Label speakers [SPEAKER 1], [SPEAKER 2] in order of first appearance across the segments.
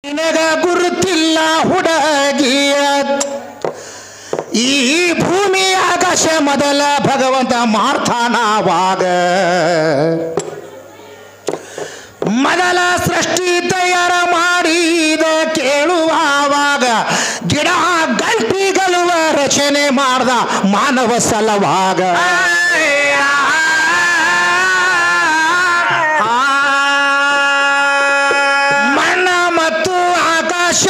[SPEAKER 1] ನಿನಗ ಗುರುತಿಲ್ಲ ಹುಡುಗಿಯ ಈ ಭೂಮಿ ಆಕಾಶ ಮೊದಲ ಭಗವಂತ ಮಾಡ್ತಾನವಾಗ ಮೊದಲ ಸೃಷ್ಟಿ ತಯಾರ ಮಾಡಿದ ಕೇಳುವಾಗ ಗಿಡ ಗಂಟಿಗಳುವ ರಚನೆ ಮಾಡ್ದ ಮಾನವ ಸಲವಾಗ ಮಣ್ಣ ಮತ್ತು ಆಕಾಶ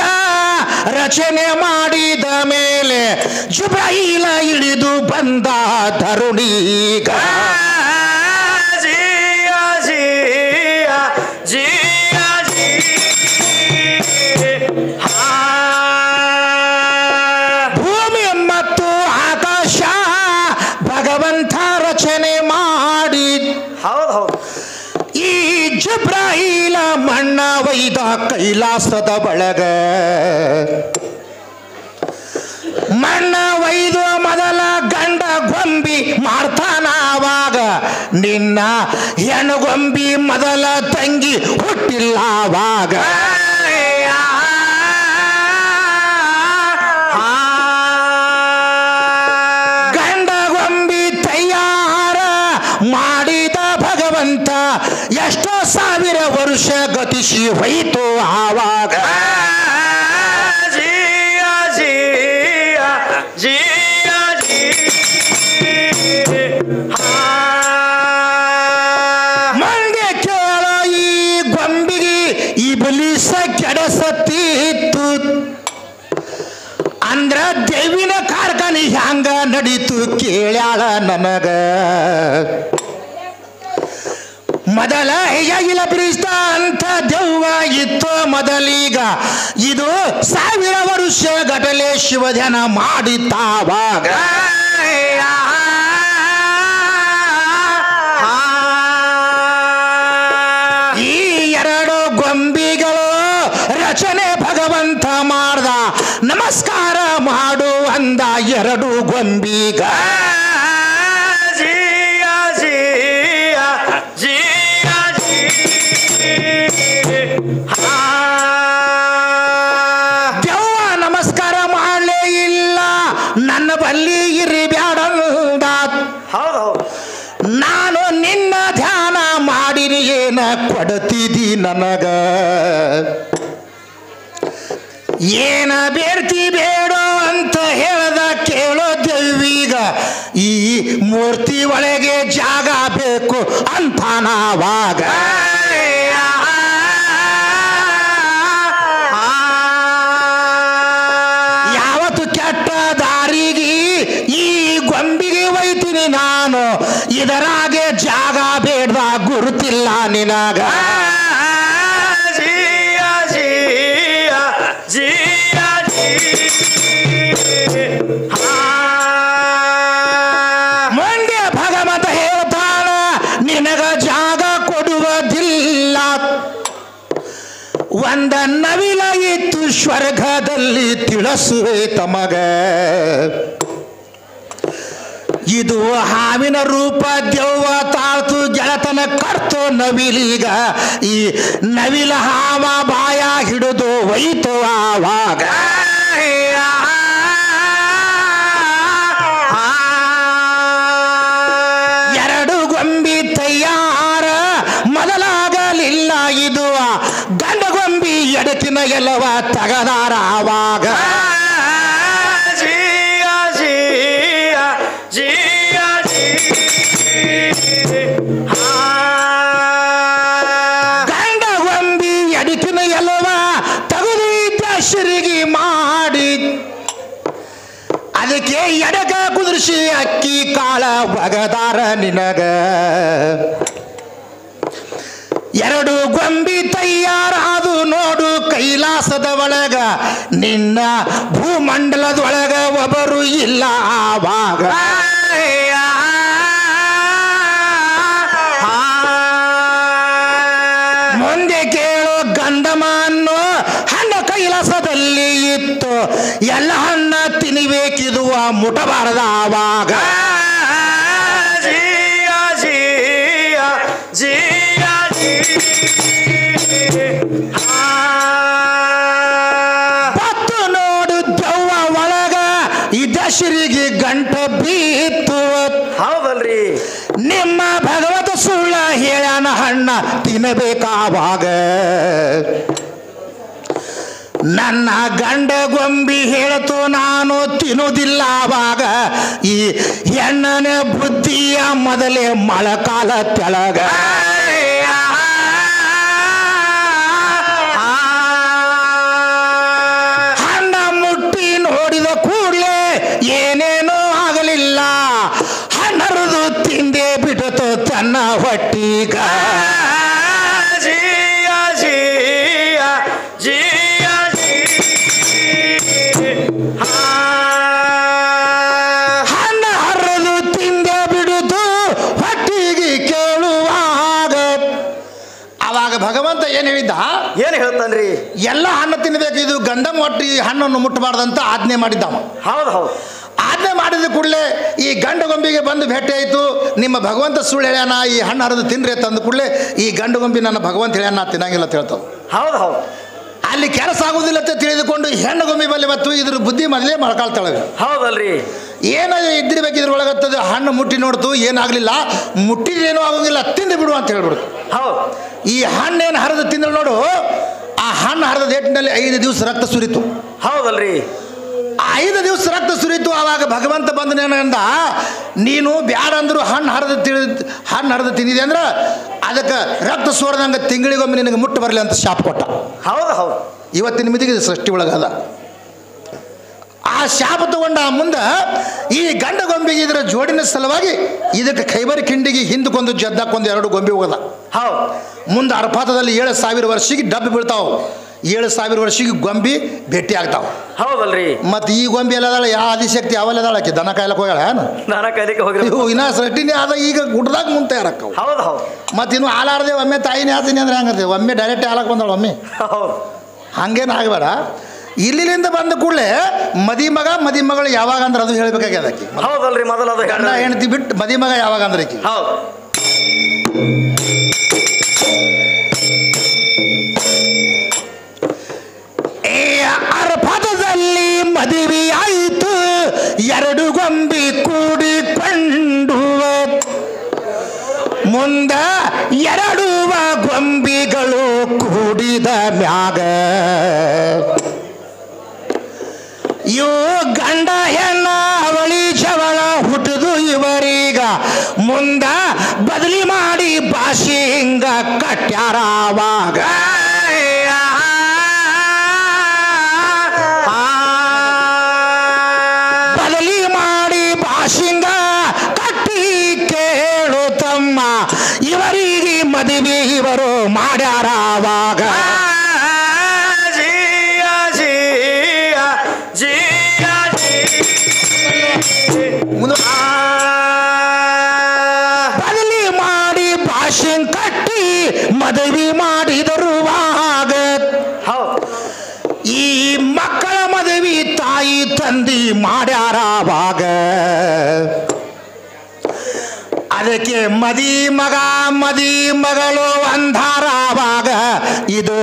[SPEAKER 1] ರಚನೆ ಮಾಡಿದ ಮೇಲೆ ಜುಬ್ರಾಯಿಲ ಇಳಿದು ಬಂದ ತರುಣೀಗ ಭೂಮಿ ಮತ್ತು ಆಕಾಶ ಭಗವಂತ ರಚನೆ ಮಾಡಿ ಈ ಜುಬ್ರಾಯಿಲ ಮಣ್ಣ ವೈದ ಕೈಲಾಸದ ಬಳಗ ಮಣ್ಣ ವೈದು ಮೊದಲ ಗಂಡ ಗೊಂಬಿ ಮಾಡ್ತಾನವಾಗ ನಿನ್ನ ಹೆಣ್ಣುಗೊಂಬಿ ಮೊದಲ ತಂಗಿ ಹುಟ್ಟಿಲ್ಲವಾಗ ಗಂಡ ಗೊಂಬಿ ತಯಾರ ಮಾಡಿದ ಭಗವಂತ ಎಷ್ಟೋ ಸಾವಿರ ವರ್ಷ ಗತಿಸಿ ಹೋಯಿತು ಆವಾಗ ಮಂಗೆ ಕೇಳ ಈ ಗೊಂಬಿಗೆ ಇಬ್ಲೀಸ ಕೆಡಸತ್ತಿತ್ತು ಅಂದ್ರ ದೇವಿನ ಕಾರ್ಖಾನೆ ಹ್ಯಾಂಗ ನಡೀತು ಕೇಳ್ಯಾಳ ನನಗ ಮೊದಲ ಹೇಗಿಲ್ಲ ಪ್ರೀಸ್ತ ಅಂತ ದೆವ್ವ ಇತ್ತು ಮೊದಲೀಗ ಇದು ಸಾವಿರ ವರ್ಷ ಗಟಲೆ ಶಿವಧ್ಯಾನ ಮಾಡಿತ್ತಾವಾಗ ಈ ಎರಡು ಗೊಂಬಿಗಳು ರಚನೆ ಭಗವಂತ ಮಾಡ್ದ ನಮಸ್ಕಾರ ಮಾಡು ಅಂದ ಎರಡು ಗೊಂಬಿಗ ದೆವ್ವ ನಮಸ್ಕಾರ ಮಾಡಲೇ ಇಲ್ಲ ನನ್ನ ಬಲ್ಲಿ ಇರಬ್ಯಾಡಂದ ನಾನು ನಿನ್ನ ಧ್ಯಾನ ಮಾಡಿನಿ ಏನ ಕೊಡ್ತಿದ್ದಿ ನನಗ ಏನ ಬೇಡ್ತಿ ಬೇಡೋ ಅಂತ ಹೇಳ್ದ ಕೇಳೋ ದೆವ್ವಿಗ ಈ ಮೂರ್ತಿ ಒಳಗೆ ಜಾಗ ಬೇಕು ಅಂತಾನವಾಗ ಯಾವತ್ತು ಕೆಟ್ಟ ದಾರಿಗೆ ಈ ಗೊಂಬಿಗೆ ಒಯ್ತೀನಿ ನಾನು ಇದರಾಗೆ ಜಾಗ ಬೇಡ್ದ ಗುರುತಿಲ್ಲ ನಿನಗ ಮಂಡ್ಯ ಭಗವಂತ ಹೇಳ್ತಾನ ನಿನಗ ಜಾಗ ಕೊಡುವುದಿಲ್ಲ ಒಂದ ನವಿಲ ಇತ್ತು ಸ್ವರ್ಗದಲ್ಲಿ ತಿಳಿಸುವೆ ತಮಗ ಇದು ಹಾವಿನ ರೂಪ ದೆವ್ವ ತಾಳ್ತು ಗೆಳತನ ಕರ್ತು ನವಿಲೀಗ ಈ ನವಿಲ ಹಾವ ಬಾಯ ಹಿಡಿದು ಒಯ್ತು ಆವಾಗ ಎರಡು ಗೊಂಬಿ ತಯಾರ ಮೊದಲಾಗಲಿಲ್ಲ ಇದು ಗಂಡ ಗೊಂಬಿ ಎಡಕಿನ ಎಲ್ಲವ ತಗದಾರ ಆವಾಗ ಗಂಡ ಗೊಂಬಿ ಎಡಕಿನ ಎಲ್ಲವ ತಗುದಿದ್ದ ಶಿರಿಗೆ ಮಾಡಿ ಅದಕ್ಕೆ ಎಡಗ ಕುದುರಿಸಿ ಅಕ್ಕಿ ಕಾಳ ಬಗದಾರ ನಿನಗ ಎರಡು ಗೊಂಬಿ ತಯಾರಾದು ನೋಡು ಕೈಲಾಸದ ಒಳಗ ನಿನ್ನ ಭೂಮಂಡಲದೊಳಗ ಒಬ್ಬರು ಇಲ್ಲ ಆವಾಗ ಮುಂದೆ ಕೇಳೋ ಗಂಧಮನ್ನು ಹಣ್ಣು ಕೈಲಾಸದಲ್ಲಿ ಇತ್ತು ಎಲ್ಲ ಹಣ್ಣ ತಿನ್ಬೇಕಿದುವ ಮುಟಬಾರದ ಆವಾಗ ಹಸಿರಿಗೆ ಗಂಟ ಬೀತ್ತು.
[SPEAKER 2] ಹೌದಲ್ರಿ.
[SPEAKER 1] ನಿಮ್ಮ ಭಗವತ ಸುಳ್ಳ ಹೇಳ್ಯಾನ ಹಣ್ಣ ತಿನ್ನಬೇಕಾವಾಗ. ನನ್ನ ಗಂಡ ಗೊಂಬಿ ಹೇಳ್ತು ನಾನು ತಿನ್ನುವುದಿಲ್ಲ ಆವಾಗ. ಈ ಹೆಣ್ಣನ ಬುದ್ಧಿಯ ಮೊದಲೇ ಮಳೆಕಾಲ ತೆಳಗ. ಹಣ್ಣ ಮುಟ್ಟಿ ನೋಡಿದ ಕೂಡಲೇ ಏನೇನೂ ಆಗಲಿಲ್ಲ. ಹಣ್ಣರದು ತಿಂದೇ ಬಿಡುತ್ತೋ ತನ್ನ ಹೊಟ್ಟೀಗ. ಹಣ್ಣ ಹರಿದು ತಿಂದೇ ಬಿಡುದು ಹೊಟ್ಟಿಗೆ ಕೇಳುವಾಗ. ಅವಾಗ ಭಗವಂತ ಏನು ಹೇಳಿದ್ದ?
[SPEAKER 2] ಏನು ಹೇಳ್ತಾನ್ರಿ?
[SPEAKER 1] ಎಲ್ಲ ಹಣ್ಣು ತಿನ್ನಬೇಕು, ಇದು ಗಂಡನ ಹೊಟ್ಟಿ ಹಣ್ಣನ್ನು ಮುಟ್ಟಬಾರ್ದಂತ ಆಜ್ಞೆ ಮಾಡಿದ್ದವ.
[SPEAKER 2] ಹೌದು ಹೌದು.
[SPEAKER 1] ಆಜ್ಞೆ ಮಾಡಿದ ಕೂಡಲೇ ಈ ಗಂಡು ಗೊಂಬಿಗೆ ಬಂದು ಭೇಟಿ ಆಯಿತು. ನಿಮ್ಮ ಭಗವಂತ ಸುಳ್ಳು ಹೇಳ್ಯಾನ, ಈ ಹಣ್ಣು ಹರಿದು ತಿನ್ರಿ ತಂದ ಕೂಡಲೇ ಈ ಗಂಡು ಗೊಂಬಿ ನನ್ನ ಭಗವಂತ ಹೇಳ್ಯಾನ ತಿನ್ನಂಗಿಲ್ಲ ಅಂತ ಹೇಳ್ತಾವ.
[SPEAKER 2] ಹೌದು ಹೌದು.
[SPEAKER 1] ಅಲ್ಲಿ ಕೆಲಸ ಆಗುದಿಲ್ಲ ಅಂತ ತಿಳಿದುಕೊಂಡು ಹೆಣ್ಣು ಗೊಂಬಿ ಬಲ್ಲಿ ಮತ್ತು ಇದ್ರ ಬುದ್ಧಿ ಮೊದಲೇ ಮೊಳಕಾಳ್ತಾಳೆ.
[SPEAKER 2] ಹೌದಲ್ರಿ.
[SPEAKER 1] ಏನ ಇದ್ದಿರ್ಬೇಕು, ಇದ್ರೊಳಗತ್ತದ ಹಣ್ಣು ಮುಟ್ಟಿ ನೋಡ್ತು, ಏನಾಗಲಿಲ್ಲ, ಮುಟ್ಟಿದ್ರೇನೂ ಆಗೋಂಗಿಲ್ಲ, ತಿಂದು ಬಿಡು ಅಂತ ಹೇಳ್ಬಿಡ್ತು.
[SPEAKER 2] ಹೌದು.
[SPEAKER 1] ಈ ಹಣ್ಣೇನು ಹರಿದು ತಿಂದ್ರು ನೋಡು, ಆ ಹಣ್ಣು ಹರಿದ ಏಟಿನಲ್ಲಿ 5 ದಿವಸ ರಕ್ತ ಸುರಿತು.
[SPEAKER 2] ಹೌದಲ್ರಿ.
[SPEAKER 1] 5 ದಿವಸ ರಕ್ತ ಸುರಿತು. ಆವಾಗ ಭಗವಂತ ಬಂದನೇನಂದ, ನೀನು ಬ್ಯಾಡ ಅಂದ್ರು ಹಣ್ಣು ಹರಿದು ತಿಂದಿದೆ ಅಂದ್ರೆ ಅದಕ್ಕೆ ರಕ್ತ ಸೋರ್ದಂಗೆ ತಿಂಗಳಿಗೊಮ್ಮೆ ನಿನಗೆ ಮುಟ್ಟು ಬರಲಿ ಅಂತ ಶಾಪ ಕೊಟ್ಟ.
[SPEAKER 2] ಹೌದು ಹೌದು.
[SPEAKER 1] ಇವತ್ತಿನ ಮಿತಿಗೆ ಸೃಷ್ಟಿ ಒಳಗದ. ಆ ಶಾಪ ತಗೊಂಡ ಮುಂದೆ ಈ ಗಂಡ ಗೊಂಬೆಗೆ ಇದರ ಜೋಡಿನ ಸಲುವಾಗಿ ಇದಕ್ಕೆ ಖೈಬರ್ ಕಿಂಡಿಗೆ ಹಿಂದಕ್ಕೊಂದು ಜದ್ದಕ್ಕೊಂದು 2 ಗೊಂಬೆ ಹೋಗದ.
[SPEAKER 2] ಹೌದು.
[SPEAKER 1] ಮುಂದೆ ಅರ್ಪಾತದಲ್ಲಿ 7,000 ವರ್ಷಕ್ಕೆ ಡಬ್ಬಿ ಬೀಳ್ತಾವೆ. 7,000 ವರ್ಷಕ್ಕೆ ಗೊಂಬಿ ಭೇಟಿ ಆಗ್ತಾವ.
[SPEAKER 2] ಹೌದಲ್ರಿ.
[SPEAKER 1] ಮತ್ತು ಈ ಗೊಂಬಿ ಎಲ್ಲದಾಳ, ಯಾವ ಆದಿಶಕ್ತಿ ಅವೆಲ್ಲದಾಳ, ಆಕಿ ದನ ಕಾಯ್ಲಕ್ಕೆ ಹೋಗ್ಯಾಳ.
[SPEAKER 2] ದನ ಕಾಯ್ಲಿಕ್ಕೆ ಹೋಗಿ
[SPEAKER 1] ಇನ್ನ ಸೃಷ್ಟಿನೇ ಆದ, ಈಗ ಗುಡ್ದಾಗ ಮುಂದೆ ತಯಾರಕ್ಕವು.
[SPEAKER 2] ಹೌದು ಹೌದು.
[SPEAKER 1] ಮತ್ತು ಇನ್ನು ಹಾಲಾರ್ದೆ ಒಮ್ಮೆ ತಾಯಿನೇ ಆತೀನಿ ಅಂದ್ರೆ ಹೆಂಗತ್ತೆ, ಒಮ್ಮೆ ಡೈರೆಕ್ಟ್ ಹಾಲಕ್ಕೆ ಬಂದಾಳ ಒಮ್ಮೆ.
[SPEAKER 2] ಹೌದು.
[SPEAKER 1] ಹಂಗೇನು ಆಗಬೇಡ. ಇಲ್ಲಿಂದ ಬಂದ ಕೂಡಲೇ ಮದಿ ಮಗಳು ಯಾವಾಗ ಅಂದ್ರೆ ಅದು ಹೇಳ್ಬೇಕಾಗ್ಯದ ಆಕಿ.
[SPEAKER 2] ಹೌದಲ್ರಿ. ಮೊದಲು ಅದು
[SPEAKER 1] ಗಂಡ ಹೆಂಡತಿ ಬಿಟ್ಟು ಮದಿ ಮಗ ಯಾವಾಗ ಅಂದ್ರೆ ಆಕಿ.
[SPEAKER 2] ಹೌದು.
[SPEAKER 1] ಅರ್ಪದಲ್ಲಿ ಮದುವೆ ಆಯಿತು, 2 ಗೊಂಬಿ ಕೂಡಿಕೊಂಡು. ಮುಂದ 2 ಗೊಂಬಿಗಳು ಕೂಡಿದ ಮ್ಯಾಗ ಇವು ಗಂಡ ಹೆಣ್ಣ ಅವಳಿ ಜವಳ ಹುಟ್ಟದು ಇವರೀಗ. ಮುಂದ ಬದಲಿ ಮಾಡಿ ಭಾಷೆ ಹಿಂಗ ಕಟ್ಯಾರವಾಗ. ಬದಲಿ ಮಾಡಿ ಭಾಷಿಂಗ ಕಟ್ಟಿ ಕೇಳು ತಮ್ಮ, ಇವರಿಗೆ ಮದುವೆ ಇವರು ಮಾಡ್ಯಾರವಾಗ. ಬದಲಿ ಮಾಡಿ ಭಾಷೆ ಕಟ್ಟಿ ಮದುವೆ ಮಾಡಿದರುವಾಗ. ಈ ಮಕ್ಕಳ ಮದುವೆ ತಾಯಿ ತಂದಿ ಮಾಡ್ಯಾರವಾಗ. ಅದಕ್ಕೆ ಮದಿ ಮಗಳು ಅಂಧಾರವಾಗ. ಇದು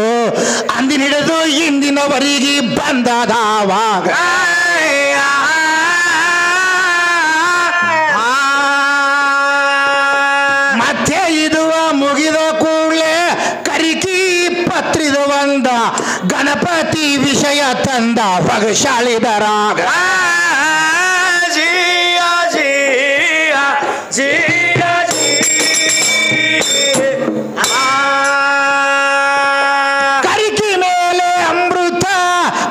[SPEAKER 1] ಅಂದಿನ ಹಿಡಿದು ಇಂದಿನವರೆಗೆ ಬಂದದವಾಗ. ಮತ್ತೆ ಇದು ಮುಗಿದ ಕೂಡಲೇ ಕರಿಕಿ ಪತ್ರಿದ ಒಂದ ಗಣಪತಿ ವಿಷಯ ತಂದ ಹೊಗಶಾಳಿದರಾಗ. ಕರಿಕಿ ಮೇಲೆ ಅಮೃತ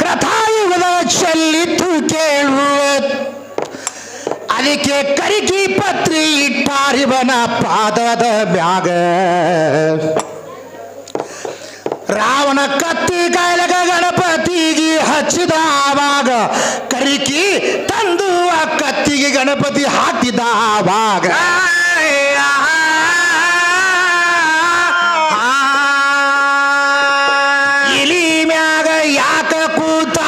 [SPEAKER 1] ಕೃತಾಯುಗದ ಚೆಲ್ಲಿತು ಕೇಳುವ. ಅದಕ್ಕೆ ಕರಿಕಿ ಪತ್ರಿ ಇಟ್ಟಾರಿವನ ಪಾದದ ಮ್ಯಾಗ. ರಾವಣ ಕತ್ತಿ ಕಾಯಲಕ ಗಣಪತಿಗೆ ಹಚ್ಚಿದ ಆವಾಗ. ಕರಿಕಿ ತಂದು ಆ ಕತ್ತಿಗೆ ಗಣಪತಿ ಹಾಕಿದ ಆವಾಗ. ಇಲಿ ಮ್ಯಾಗ ಯಾಕ ಕೂತ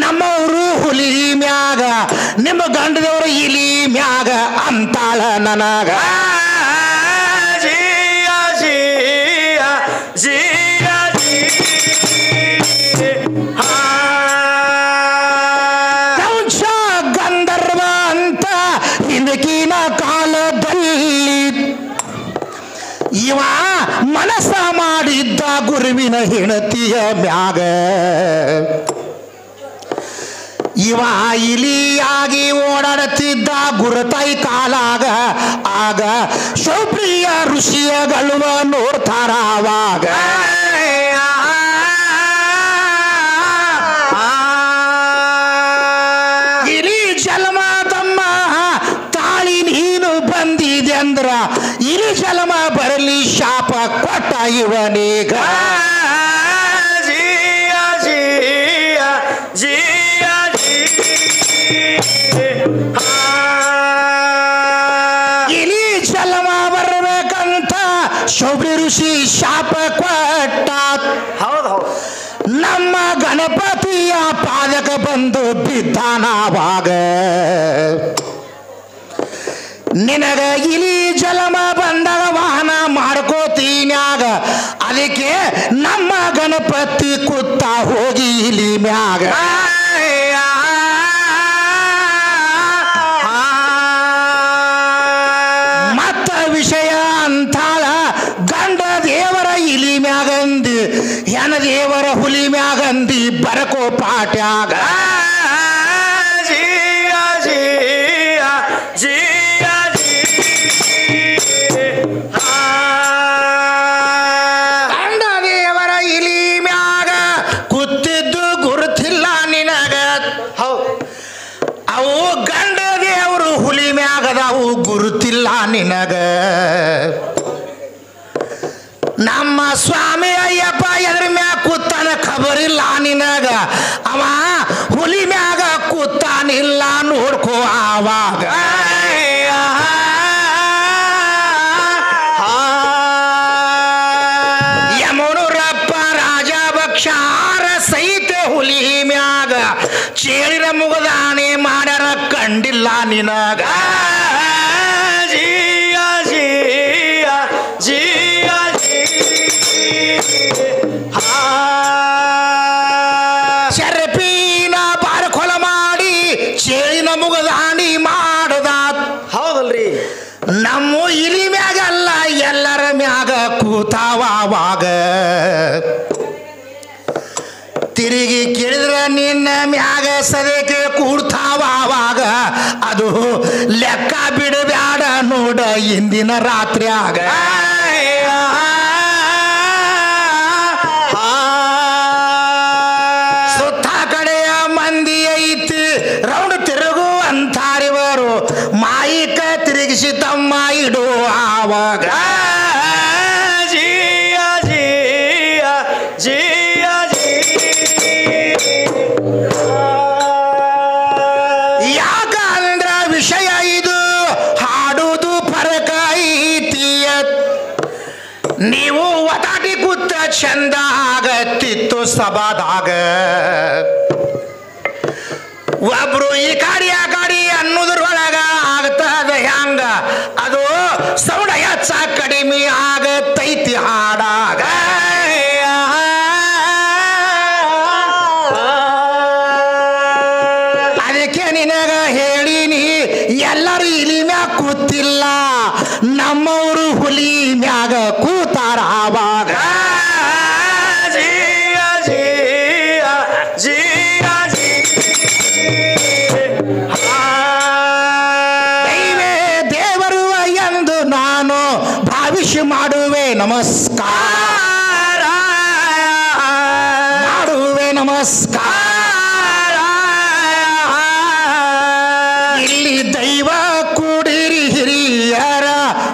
[SPEAKER 1] ನಮ್ಮವರು ಹುಲಿ ಮ್ಯಾಗ, ನಿಮ್ಮ ಗಂಡದವರು ಇಲಿ ಮ್ಯಾಗ ಅಂತಾಳ ನನಗ. ಗಂಧರ್ವ ಗುರುವಿನ ಹೆಣತಿಯ ಮ್ಯಾಗ ಇವ ಇಲಿಯಾಗಿ ಓಡಾಡುತ್ತಿದ್ದ ಗುರುತಾಯಿ ಕಾಲಾಗ ಆಗ ಶೌಪ್ರಿಯ ಋಷಿಯಗಳುವ ನೋಡ್ತಾರ ಅವಾಗ ಇಲಿ ಜನ್ಮ ತಮ್ಮ ತಾಳಿ ನೀನು ಬಂದಿದೆ ಅಂದ್ರ ಇಲಿ ಜನ್ಮ ಬರಲಿ ಶಾಪ ಕೊಟ್ಟ ಇವನೀಗ ಇಲಿ ಜನ್ಮ ಬರಬೇಕಂತ ಶೌಬ್ರಿ ಋಷಿ ಶಾಪ ಕೊಟ್ಟ
[SPEAKER 2] ಹೌದು ಹೌದು
[SPEAKER 1] ನಮ್ಮ ಗಣಪತಿಯ ಪಾದಕ ಬಂದು ಬಿದ್ದಾನವಾಗ ನಿನಗ ಇಲಿ ಜಲಮ ಬಂದಾಗ ವಾಹನ ಮಾಡ್ಕೋತೀನ್ಯಾಗ ಅದಕ್ಕೆ ನಮ್ಮ ಗಣಪತಿ ಕುತ್ತ ಹೋಗಿ ಇಲಿ ಮ್ಯಾಗ ಮತ್ತ ವಿಷಯ ಅಂತಾಳ ಗಂಡ ದೇವರ ಇಲಿ ಮ್ಯಾಗಂದಿ ಹೆಣ ದೇವರ ಹುಲಿ ಮ್ಯಾಗಂದಿ ಬರಕೋ ಪಾಟ್ಯಾಗ ಗಂಡ ದೇವರ ಇಲಿ ಮ್ಯಾಗ ಕೂತಿದ್ದು ಗುರುತಿಲ್ಲ ನಿನಗ ಅವು ಗಂಡ ದೇವರು ಹುಲಿ ಮ್ಯಾಗದವು ಗುರುತಿಲ್ಲ ನಿನಗ ನಮ್ಮ ಸ್ವಾಮಿ ಅಯ್ಯಪ್ಪ ಎದ್ರ ಮ್ಯಾಗ ಕೂತಾನ ಖಬರಿಲ್ಲ ನಿನಗ ಅವ ಹುಲಿ ಮ್ಯಾಗ ಕೂತಾನಿಲ್ಲ ನೋಡ್ಕೋ ಆವಾಗ ಯಮನೂರಪ್ಪ ರಾಜ ಭಕ್ಷಾರ ಸಹಿತ ಹುಲಿ ಮ್ಯಾಗ ಚೇಳಿನ ಮುಗದಾನೆ ಮಾಡ್ಯಾರ ಕಂಡಿಲ್ಲ ನಿನಗ ಶರಪಿನ ಬಾರಕೊಲ ಮಾಡಿ ಚೇಳಿನ ಮುಗದಾಣಿ ಮಾಡದ
[SPEAKER 2] ಹೌದಲ್ರಿ
[SPEAKER 1] ನಮ್ಮ ಇಲಿ ಮ್ಯಾಗಲ್ಲ ಎಲ್ಲರ ಮ್ಯಾಗ ಕೂತಾವಾಗ ತಿರುಗಿ ಕೇಳಿದ್ರ ನಿನ್ನ ಮ್ಯಾಗ ಸದಕ್ಕೆ ಕೂಡ್ತಾವಾಗ ಅದು ಲೆಕ್ಕ ಬಿಡಬ್ಯಾಡ ನೋಡ ಇಂದಿನ ರಾತ್ರಿಯಾಗ ಸುತ್ತ ಕಡೆಯ ಮಂದಿ ಐತಿ ರೌಂಡ್ ತಿರುಗು ಅಂತಾರಿವರು ಮಾಯಿಕ ತಿರುಗಿಸಿ ತಮ್ಮ ಇಡು ಆವಾಗ ಯಾಕಂದ್ರ ವಿಷಯ ಇದು ಹಾಡುವುದು ಫರಕ ಐತಿಯ ನೀವು ಒದಾಟಿ ಕೂತ ಚಂದ ಆಗತ್ತಿತ್ತು ಸಭಾದಾಗ ಒಬ್ರು ಈ ಗಾಡಿ ಆ ಗಾಡಿ ಅನ್ನೋದ್ರೊಳಗ ಆಗ್ತದ ಹ್ಯಾಂಗ ಅದು ಸೌಂಡ್ ಹೆಚ್ಚ ಕಡಿಮೆ ಆಗತೈತಿ ಹಾಡಾಗ ಅದಕ್ಕೆ ನಿನಗ ಹೇಳಿನಿ ಎಲ್ಲರೂ ಇಲಿ ಮ್ಯಾಗ ಕೂತಿಲ್ಲ ನಮ್ಮವರು ಹುಲಿ ಮ್ಯಾಗ ಕೂತಾರ ಆವಾಗ ದೇವರು ಎಂದು ನಾನು ಭಾವಿಸಿ ಮಾಡುವೆ ನಮಸ್ಕಾರ ಮಾಡುವೆ ನಮಸ್ಕಾರ ಇಲ್ಲಿ ದೈವ ಕೂಡಿರಿ ಹಿರಿಯರ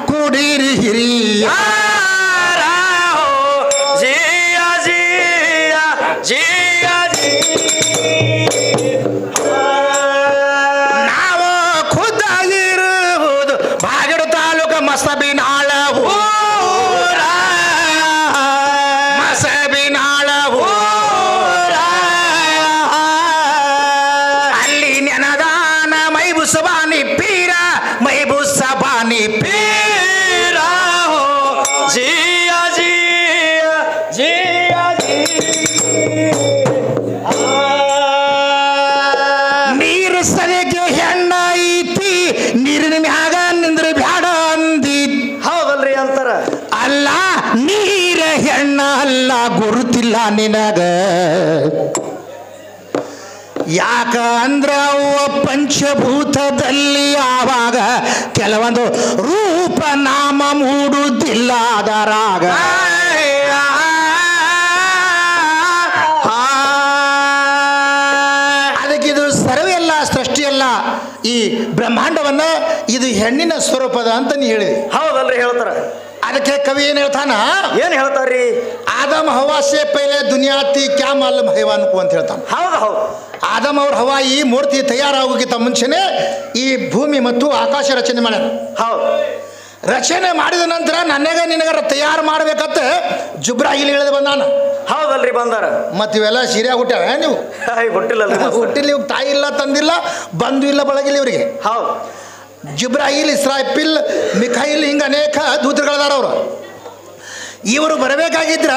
[SPEAKER 1] ಕೂಡಿರಿ ಹಿರಿಯರ ನಾವು ಖುದ್ದಾಗಿರುವುದು ಬಾಗೇಡು ತಾಲೂಕು ಮಸಬಿನಾಳ ಊರ ಮಸಬಿನಾಳ ಊರ ಅಲ್ಲಿ ನೆನದಾನ ಮೈಬುಸಬಾನಿ ಪೀರ ಮೈಬುಸಬಾನಿ ಪೀರ ನೀರು ಸರಿಯಾಗಿ ಹೆಣ್ಣ ಐತಿ ನೀರಿನ ಮ್ಯಾಗ ನಿಂದ್ರ ಬ್ಯಾಡ ಅಂದಿ
[SPEAKER 2] ಹೌದಲ್ರಿ ಅಂತಾರ
[SPEAKER 1] ಅಲ್ಲ ನೀರ ಹೆಣ್ಣ ಅಲ್ಲ ಇಲ್ಲ ನಿನಗ ಯಾಕ ಅಂದ್ರ ಅವ ಪಂಚಭೂತದಲ್ಲಿ ಆವಾಗ ಕೆಲವೊಂದು ರೂಪ ನಾಮ ಮೂಡುವುದಿಲ್ಲ ಅದರಾಗ ಅದಕ್ಕಿದು ಸರ್ವೆಲ್ಲ ಸೃಷ್ಟಿಯಲ್ಲ ಈ ಬ್ರಹ್ಮಾಂಡವನ್ನ ಇದು ಹೆಣ್ಣಿನ ಸ್ವರೂಪದ ಅಂತ ನೀ ಹೇಳಿದೆ.
[SPEAKER 2] ಹೌದಲ್ರಿ ಹೇಳ್ತಾರ.
[SPEAKER 1] ಅದಕ್ಕೆ ಕವಿ ಏನ್ ಹೇಳ್ತಾನ,
[SPEAKER 2] ಏನ್ ಹೇಳ್ತಾರ್ರಿ?
[SPEAKER 1] ಆದಮ್ ಹವಾ ಸೆ ಪೈಲೆ ದುನಿಯಾ ತಿ ಕ್ಯಾ ಮಾಲೂಮ್ ಹೈವಾನ್ ಕೋ ಅಂತ ಹೇಳ್ತಾನ.
[SPEAKER 2] ಹೌದು ಹೌದು.
[SPEAKER 1] ಆದಮ್ ಅವ್ರ ಹವಾ ಈ ಮೂರ್ತಿ ತಯಾರಾಗೋಕ್ಕಿಂತ ಮುಂಚೆನೆ ಈ ಭೂಮಿ ಮತ್ತು ಆಕಾಶ ರಚನೆ ಮಾಡ್ಯಾನ.
[SPEAKER 2] ಹೌದು.
[SPEAKER 1] ರಚನೆ ಮಾಡಿದ ನಂತರ ನನಗ ನಿನಗರ ತಯಾರು ಮಾಡ್ಬೇಕಂತ ಜುಬ್ರಾಹಿಲ್ ಇಳಿದು ಬಂದಾನ.
[SPEAKER 2] ಹೌದಲ್ರಿ ಬಂದಾರ.
[SPEAKER 1] ಮತ್ ಇವೆಲ್ಲ ಸೀರೆ ಹುಟ್ಟ್ಯಾವ ನೀವು
[SPEAKER 2] ಹುಟ್ಟಿಲ್ಲ
[SPEAKER 1] ಹುಟ್ಟಿಲ್ಲ, ಇವ್ ತಾಯಿ ಇಲ್ಲ ತಂದಿಲ್ಲ ಬಂಧು ಇಲ್ಲ ಬಳಗಿಲ್ಲ ಇವರಿಗೆ.
[SPEAKER 2] ಹೌದು.
[SPEAKER 1] ಜಿಬ್ರಾಹಿಲ್ ಇಸ್ರಾಫಿಲ್ ಮಿಖಾಯಿಲ್ ಹಿಂಗ ಅನೇಕ ದೂತರುಗಳದಾರ ಅವರು. ಇವರು ಬರಬೇಕಾಗಿದ್ರ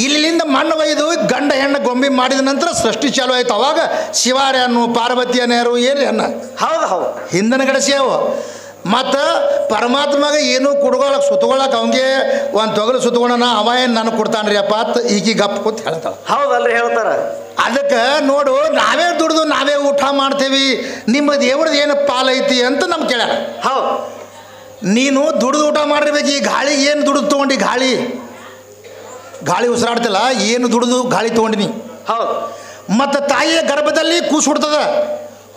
[SPEAKER 1] ಇಲ್ಲಿಂದ ಮಣ್ಣು ಒಯ್ದು ಗಂಡ ಹೆಣ್ಣು ಗೊಂಬೆ ಮಾಡಿದ ನಂತರ ಸೃಷ್ಟಿ ಚಾಲು ಆಯ್ತು. ಅವಾಗ ಶಿವಾರ್ಯನು ಪಾರ್ವತಿಯನ್ನ ಯಾರು ಏನು ಅನ್ನ
[SPEAKER 2] ಹೌದು ಹೌದು
[SPEAKER 1] ಹಿಂದನ ಗಡಸಿ ಅವು. ಮತ್ತು ಪರಮಾತ್ಮಗೆ ಏನು ಕುಡ್ಕೊಳಕ್ಕೆ ಸುತ್ಕೊಳಕ್ಕೆ ಅವಂಗೆ ಒಂದು ತೊಗಲು ಸುತ್ಕೊಳನ ಅವ ಏನು ನನಗೆ ಕೊಡ್ತಾನ್ರಿ ಅಪ್ಪ ಅಂತ ಈಗಿ ಗಪ್ ಕೂತ್ ಹೇಳ್ತಾಳೆ.
[SPEAKER 2] ಹೌದಲ್ರಿ ಹೇಳ್ತಾರ.
[SPEAKER 1] ಅದಕ್ಕೆ ನೋಡು ನಾವೇ ದುಡ್ದು ನಾವೇ ಊಟ ಮಾಡ್ತೇವಿ, ನಿಮ್ಮ ದೇವ್ರದ್ದು ಏನು ಪಾಲೈತಿ ಅಂತ ನಮ್ಗೆ ಕೇಳ್ಯಾರ.
[SPEAKER 2] ಹೌದು.
[SPEAKER 1] ನೀನು ದುಡ್ದು ಊಟ ಮಾಡಿರ್ಬೇಕು. ಈ ಗಾಳಿಗೆ ಏನು ದುಡ್ದು ತೊಗೊಂಡು ಗಾಳಿ ಉಸಿರಾಡ್ತಿಲ್ಲ, ಏನು ದುಡ್ದು ಗಾಳಿ ತೊಗೊಂಡಿನಿ.
[SPEAKER 2] ಹೌದು.
[SPEAKER 1] ಮತ್ತು ತಾಯಿಯ ಗರ್ಭದಲ್ಲಿ ಕೂಸು ಹುಡ್ತದ.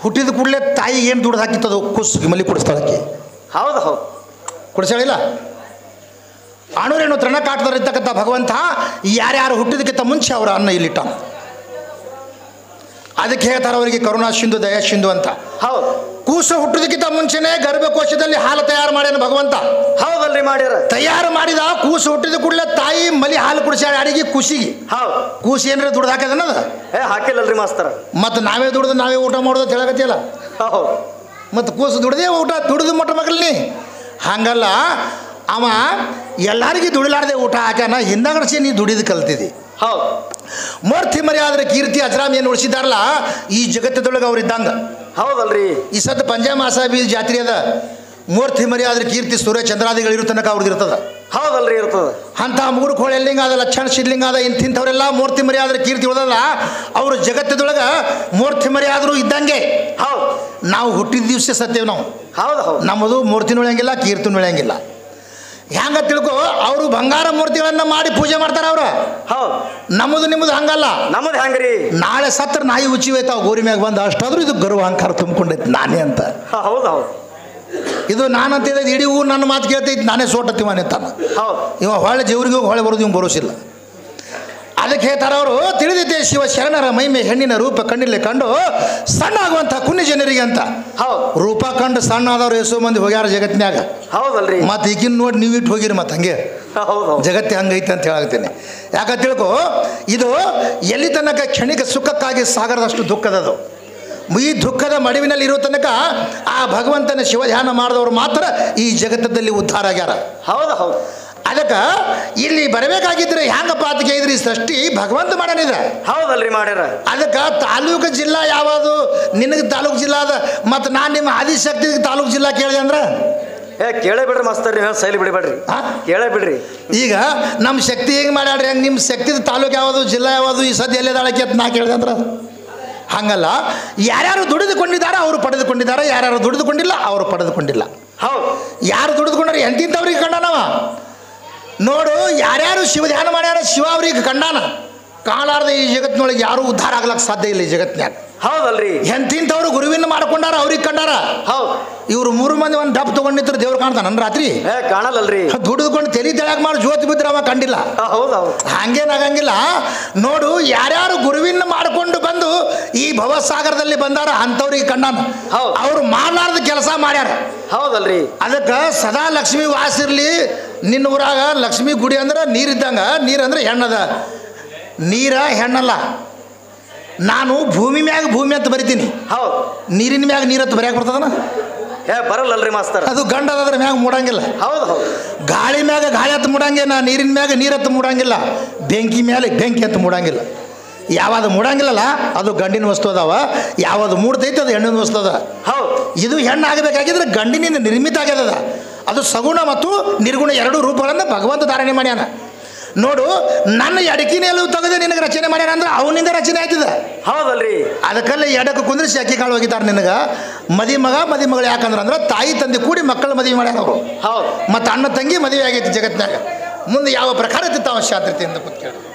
[SPEAKER 1] ಹುಟ್ಟಿದ ಕೂಡಲೇ ತಾಯಿ ಏನು ದುಡ್ದು ಹಾಕಿತ್ತದು ಕೂಸು ಮಲ್ಲಿ ಕುಡಿಸ್ತಾಳಕ್ಕೆ.
[SPEAKER 2] ಹೌದು ಹೌದು
[SPEAKER 1] ಕುಡಿಸಾಳಿಲ್ಲ. ಅಣುರೇಣು ತೃಣಕಾಟದಲ್ಲಿ ಇರ್ತಕ್ಕಂಥ ಭಗವಂತ ಯಾರ್ಯಾರು ಹುಟ್ಟಿದಕ್ಕಿಂತ ಮುಂಚೆ ಅವರ ಅನ್ನ ಇಲ್ಲಿಟ್ಟ. ಅದಕ್ಕೆ ಹೇಳ್ತಾರೆ ಅವರಿಗೆ ಕರುಣಾ ಸಿಂಧು ದಯಾ ಸಿಂಧು ಅಂತ.
[SPEAKER 2] ಹೌದು.
[SPEAKER 1] ಕೂಸು ಹುಟ್ಟೋದಕ್ಕಿಂತ ಮುಂಚೆನೆ ಗರ್ಭಕೋಶದಲ್ಲಿ ಹಾಲು ತಯಾರು ಮಾಡ್ಯಾನ ಭಗವಂತ.
[SPEAKER 2] ಹೌದಲ್ರಿ ಮಾಡ್ಯಾರ.
[SPEAKER 1] ತಯಾರು ಮಾಡಿದ ಕೂಸು ಹುಟ್ಟಿದ ಕೂಡಲೇ ತಾಯಿ ಮಲಿ ಹಾಲು ಕುಡಿಸ್ಯಾಳ ಅಡಿಗೆ ಖುಷಿಗೆ.
[SPEAKER 2] ಹೌದು.
[SPEAKER 1] ಕೂಸು ಏನಾರ ದುಡ್ದು ಹಾಕದನ್ನದ
[SPEAKER 2] ಹಾಕಿಲ್ಲಲ್ರಿ ಮಾಸ್ತರ.
[SPEAKER 1] ಮತ್ತು ನಾವೇ ದುಡ್ದು ನಾವೇ ಊಟ ಮಾಡೋದು ಅಂತ ಹೇಳಕತ್ತಿಯಲ್ಲ.
[SPEAKER 2] ಹೌದು.
[SPEAKER 1] ಮತ್ತು ಕೂಸು ದುಡ್ದೇ ಊಟ ದುಡ್ದು ಮಟ್ಟ ಮಗಲ್ನಿ ಹಂಗಲ್ಲ. ಅವ ಎಲ್ಲರಿಗೂ ದುಡಿಲಾರ್ದೆ ಊಟ ಹಾಕ್ಯಾನ. ಹಿಂದಗಡಿಸಿ ನೀ ದುಡಿದು ಕಲ್ತಿದ್ದಿ.
[SPEAKER 2] ಹೌದು.
[SPEAKER 1] ಮೂರ್ತಿ ಮರ್ಯಾದ್ರೆ ಕೀರ್ತಿ ಅಜರಾಮ್ ಏನು ಉಳಿಸಿದಾರಲ್ಲ ಈ ಜಗತ್ತದೊಳಗೆ ಅವ್ರು ಇದ್ದಂಗ.
[SPEAKER 2] ಹೌದಲ್ರಿ.
[SPEAKER 1] ಈ ಸತ್ತು ಪಂಜಾಮಾಸಾಬಿ ಜಾತ್ರೆ ಅದ. ಮೂರ್ತಿ ಮರ್ಯಾದ್ರೆ ಕೀರ್ತಿ ಸೂರ್ಯ ಚಂದ್ರಾದಿಗಳು ಇರೋ ತನಕ ಅವ್ರದ್ದು ಇರ್ತದ.
[SPEAKER 2] ಹೌದಲ್ರಿ ಇರ್ತದ.
[SPEAKER 1] ಅಂತ ಮೂರು ಕೋಳೆಲ್ಲಿಂಗ ಅದ, ಲಕ್ಷಣ ಶಿಡ್ಲಿಂಗ ಅದ, ಇಂಥವರೆಲ್ಲ ಮೂರ್ತಿ ಮರ್ಯಾದ್ರೆ ಕೀರ್ತಿ ಉಳಿದಲ್ಲ ಅವರು ಜಗತ್ತದೊಳಗೆ ಮೂರ್ತಿ ಮರ್ಯಾದ್ರು ಇದ್ದಂಗೆ.
[SPEAKER 2] ಹೌದು.
[SPEAKER 1] ನಾವು ಹುಟ್ಟಿದ ದಿವಸ ಸತ್ತೇವೆ ನಾವು.
[SPEAKER 2] ಹೌದು ಹೌದು.
[SPEAKER 1] ನಮ್ಮದು ಮೂರ್ತಿನೂ ಉಳಿಯಂಗಿಲ್ಲ ಕೀರ್ತಿನೂ ಉಳಿಯಂಗಿಲ್ಲ. ಹೆಂಗ ತಿಳ್ಕೊ, ಅವರು ಬಂಗಾರ ಮೂರ್ತಿಗಳನ್ನ ಮಾಡಿ ಪೂಜೆ ಮಾಡ್ತಾರ ಅವ್ರ.
[SPEAKER 2] ಹೌದು.
[SPEAKER 1] ನಮ್ಮದು ನಿಮ್ಮದು ಹಂಗಲ್ಲ.
[SPEAKER 2] ನಮ್ಮದು ಹೆಂಗ್ರಿ?
[SPEAKER 1] ನಾಳೆ ಸತ್ರ ನಾಯಿ ಉಚ್ಚಿ ಹೋಯ್ತಾವ ಗೋರಿ ಮ್ಯಾಗ ಬಂದು ಅಷ್ಟಾದ್ರೂ ಇದು ಗರ್ವ ಅಹಂಕಾರ ತುಂಬಿಕೊಂಡೈತಿ ನಾನೇ ಅಂತ.
[SPEAKER 2] ಹೌದು ಹೌದು.
[SPEAKER 1] ಇದು ನಾನಂತಿದ್ದ ಇಡೀ ಊರು ನನ್ನ ಮಾತು ಕೇಳ್ತೈತಿ, ನಾನೇ ಸೋಟತ್ತಿವಾನೆ ಅಂತಾನ.
[SPEAKER 2] ಹೌದು.
[SPEAKER 1] ಇವ ಹೊಳೆ ಜೀವರಿಗೆ ಹೋಗಿ ಹೊಳೆ ಬರೋದು ಇವ್ ಬರೋಸಿಲ್ಲ. ಅದಕ್ಕೆ ಹೇಳ್ತಾರ ಅವರು, ತಿಳಿದಿದ್ದೆ ಶಿವ ಶರಣರ ಮೈಮೆ ಹೆಣ್ಣಿನ ರೂಪ ಕಣ್ಣಿಲೆ ಕಂಡು ಸಣ್ಣ ಆಗುವಂಥ ಕುನ್ನಿ ಜನರಿಗೆ ಅಂತ.
[SPEAKER 2] ಹೌದು.
[SPEAKER 1] ರೂಪ ಕಂಡು ಸಣ್ಣ ಆದವ್ರು ಎಷ್ಟೋ ಮಂದಿ ಹೋಗ್ಯಾರ ಜಗತ್ತಿನಾಗ.
[SPEAKER 2] ಹೌದಲ್ರಿ.
[SPEAKER 1] ಮತ್ತೆ ಈಗಿನ ನೋಡಿ ನೀವು ಇಟ್ಟು ಹೋಗಿರಿ ಮತ್ತೆ ಹಂಗೆ
[SPEAKER 2] ಹೌದು.
[SPEAKER 1] ಜಗತ್ತೇ ಹಂಗೈತೆ ಅಂತ ಹೇಳಾಗ್ತೇನೆ. ಯಾಕಂತ ತಿಳ್ಕೊ, ಇದು ಎಲ್ಲಿ ತನಕ ಕ್ಷಣಿಕ ಸುಖಕ್ಕಾಗಿ ಸಾಗರದಷ್ಟು ದುಃಖದದು. ಈ ದುಃಖದ ಮಡುವಿನಲ್ಲಿ ಇರೋ ತನಕ ಆ ಭಗವಂತನ ಶಿವಧ್ಯಾನ ಮಾಡಿದವರು ಮಾತ್ರ ಈ ಜಗತ್ತದಲ್ಲಿ ಉದ್ಧಾರ ಆಗ್ಯಾರ.
[SPEAKER 2] ಹೌದು ಹೌದು.
[SPEAKER 1] ಅದಕ್ಕೆ ಇಲ್ಲಿ ಬರಬೇಕಾಗಿದ್ರೆ ಹ್ಯಾಂಗಪ್ಪ ಅಂತ ಕೇಳಿದ್ರಿ, ಸೃಷ್ಟಿ ಭಗವಂತ ಮಾಡ್ಯಾನಿದೆ.
[SPEAKER 2] ಹೌದಲ್ರಿ ಮಾಡ್ಯಾರ.
[SPEAKER 1] ಅದಕ್ಕೆ ತಾಲೂಕು ಜಿಲ್ಲಾ ಯಾವುದು ನಿನಗೆ ತಾಲೂಕು ಜಿಲ್ಲಾ ಅದ, ಮತ್ತು ನಾನು ನಿಮ್ಮ ಆದಿಶಕ್ತಿ ತಾಲೂಕು ಜಿಲ್ಲಾ ಕೇಳಿದೆ ಅಂದ್ರೆ
[SPEAKER 2] ಕೇಳೇ ಬಿಡ್ರಿ ಮಾಸ್ತರ್, ನೀವು ಶೈಲಿ ಬಿಡಬೇಡ್ರಿ, ಕೇಳೇ ಬಿಡ್ರಿ.
[SPEAKER 1] ಈಗ ನಮ್ಮ ಶಕ್ತಿ ಹೆಂಗೆ ಮಾಡ್ಯಾಡ್ರಿ, ಹಂಗೆ ನಿಮ್ಮ ಶಕ್ತಿದ ತಾಲೂಕು ಯಾವುದು ಜಿಲ್ಲಾ ಯಾವುದು ಈ ಸದ್ಯ ಎಲ್ಲದಾಳಕ್ಕೆ ಅಂತ ನಾ ಕೇಳಿದೆ ಅಂದ್ರೆ ಹಂಗಲ್ಲ. ಯಾರ್ಯಾರು ದುಡಿದುಕೊಂಡಿದ್ದಾರೆ ಅವರು ಪಡೆದುಕೊಂಡಿದ್ದಾರೆ, ಯಾರ್ಯಾರು ದುಡಿದುಕೊಂಡಿಲ್ಲ ಅವರು ಪಡೆದುಕೊಂಡಿಲ್ಲ.
[SPEAKER 2] ಹೌದು.
[SPEAKER 1] ಯಾರು ದುಡಿದುಕೊಂಡ್ರೆ ಎಂತಿಂಥವ್ರಿಗೆ ಕಂಡಾನವ ನೋಡು. ಯಾರ್ಯಾರು ಶಿವಧ್ಯಾನ ಮಾಡ್ಯಾರ ಶಿವ ಅವ್ರಿಗೆ ಕಂಡಾನ. ಕಾಣಲಾರ್ದೆ ಈ ಜಗತ್ತಿನೊಳಗೆ ಯಾರೂ ಉದ್ಧಾರ ಆಗ್ಲಕ್ಕೆ ಸಾಧ್ಯ ಇಲ್ಲ ಈ ಜಗತ್ತಿನಾಗ.
[SPEAKER 2] ಹೌದಲ್ರಿ.
[SPEAKER 1] ಎಂತಿಂಥವ್ರು ಗುರುವಿನ ಮಾಡ್ಕೊಂಡಾರ ಅವ್ರಿಗೆ ಕಂಡಾರ.
[SPEAKER 2] ಹೌದು.
[SPEAKER 1] ಇವರು 3 ಮಂದಿ ಒಂದು ಡಬ್ ತೊಗೊಂಡಿದ್ರು ದೇವ್ರು ಕಾಣ್ತಾನ ನನ್ನ ರಾತ್ರಿ
[SPEAKER 2] ಕಾಣಲ್ಲಲ್ರಿ.
[SPEAKER 1] ದುಡಿದುಕೊಂಡು ತೆಲಿ ತೆಳಗ್ ಮಾಡಿ ಜ್ಯೋತಿ ಬಿದ್ರೆ ಅವ ಕಂಡಿಲ್ಲ.
[SPEAKER 2] ಹೌದು ಹೌದು.
[SPEAKER 1] ಹಂಗೇನಾಗಂಗಿಲ್ಲ ನೋಡು. ಯಾರ್ಯಾರು ಗುರುವಿನ ಮಾಡಿಕೊಂಡು ಬಂದು ಈ ಭವಸಾಗರದಲ್ಲಿ ಬಂದಾರ ಅಂಥವ್ರಿಗೆ ಕಂಡಾನ. ಅವ್ರು ಮಾಡಲಾರ್ದ ಕೆಲಸ ಮಾಡ್ಯಾರ.
[SPEAKER 2] ಹೌದಲ್ರಿ.
[SPEAKER 1] ಅದಕ್ಕೆ ಸದಾ ಲಕ್ಷ್ಮೀ ವಾಸಿರ್ಲಿ ನಿನ್ನ ಊರಾಗ. ಲಕ್ಷ್ಮೀ ಗುಡಿ ಅಂದ್ರೆ ನೀರಿದ್ದಂಗ. ನೀರು ಅಂದ್ರೆ ಹೆಣ್ಣದ, ನೀರ ಹೆಣ್ಣಲ್ಲ. ನಾನು ಭೂಮಿ ಮ್ಯಾಗ ಭೂಮಿ ಅಂತ ಬರಿತೀನಿ.
[SPEAKER 2] ಹೌದು.
[SPEAKER 1] ನೀರಿನ ಮ್ಯಾಗ ನೀರತ್ತು ಬರೆಯಕ್ಕೆ ಬರ್ತದನ?
[SPEAKER 2] ಬರಲ್ಲಲ್ರಿ ಮಾಸ್ತರ್.
[SPEAKER 1] ಅದು ಗಂಡದಾದ್ರೆ ಮ್ಯಾಗ ಮೂಡಂಗಿಲ್ಲ.
[SPEAKER 2] ಹೌದು ಹೌದು.
[SPEAKER 1] ಗಾಳಿ ಮ್ಯಾಗ ಗಾಳಿ ಹತ್ತು ಮೂಡಂಗಿಲ್ಲ, ನೀರಿನ ಮ್ಯಾಗ ನೀರತ್ತು ಮೂಡಂಗಿಲ್ಲ, ಬೆಂಕಿ ಮೇಲೆ ಬೆಂಕಿ ಹತ್ತು ಮೂಡಂಗಿಲ್ಲ. ಯಾವುದು ಮೂಡಂಗಿಲ್ಲಲ್ಲ ಅದು ಗಂಡಿನ ವಸ್ತು ಅದಾವ, ಯಾವುದು ಮೂಡ್ತೈತೆ ಅದು ಹೆಣ್ಣಿನ ವಸ್ತು ಅದ.
[SPEAKER 2] ಹೌದು.
[SPEAKER 1] ಇದು ಹೆಣ್ಣು ಆಗಬೇಕಾಗಿದ್ರೆ ಗಂಡಿನಿಂದ ನಿರ್ಮಿತ ಆಗ್ಯದ. ಅದು ಸಗುಣ ಮತ್ತು ನಿರ್ಗುಣ 2 ರೂಪಗಳನ್ನು ಭಗವಂತ ಧಾರಣೆ ಮಾಡ್ಯಾನ. ನೋಡು ನನ್ನ ಎಡಕಿನೆಲ್ಲೂ ತೆಗೆದು ನಿನಗೆ ರಚನೆ ಮಾಡ್ಯಾರ ಅಂದ್ರೆ ಅವನಿಂದ ರಚನೆ ಆಯ್ತದ.
[SPEAKER 2] ಹೌದಲ್ರಿ.
[SPEAKER 1] ಅದಕ್ಕೆಲ್ಲ ಎಡಕ್ಕೆ ಕುಂದ್ರಿಸಿ ಅಕ್ಕಿ ಕಾಳು ಹೋಗಿದ್ದಾರೆ ನಿನಗೆ. ಮದಿಮಗಳು ಯಾಕಂದ್ರೆ ತಾಯಿ ತಂದೆ ಕೂಡಿ ಮಕ್ಕಳ ಮದುವೆ ಮಾಡ್ಯಾರ ಅವರು.
[SPEAKER 2] ಹೌದು.
[SPEAKER 1] ಮತ್ತು ಅಣ್ಣ ತಂಗಿ ಮದುವೆ ಆಗೈತಿ ಜಗತ್ತಿನಾಗ. ಮುಂದೆ ಯಾವ ಪ್ರಕಾರ ಇರ್ತಿತ್ತು ಅವನ ಶಾಸ್ತ್ರತೆಯಿಂದ ಕೂತ್ಕೇಳಿ.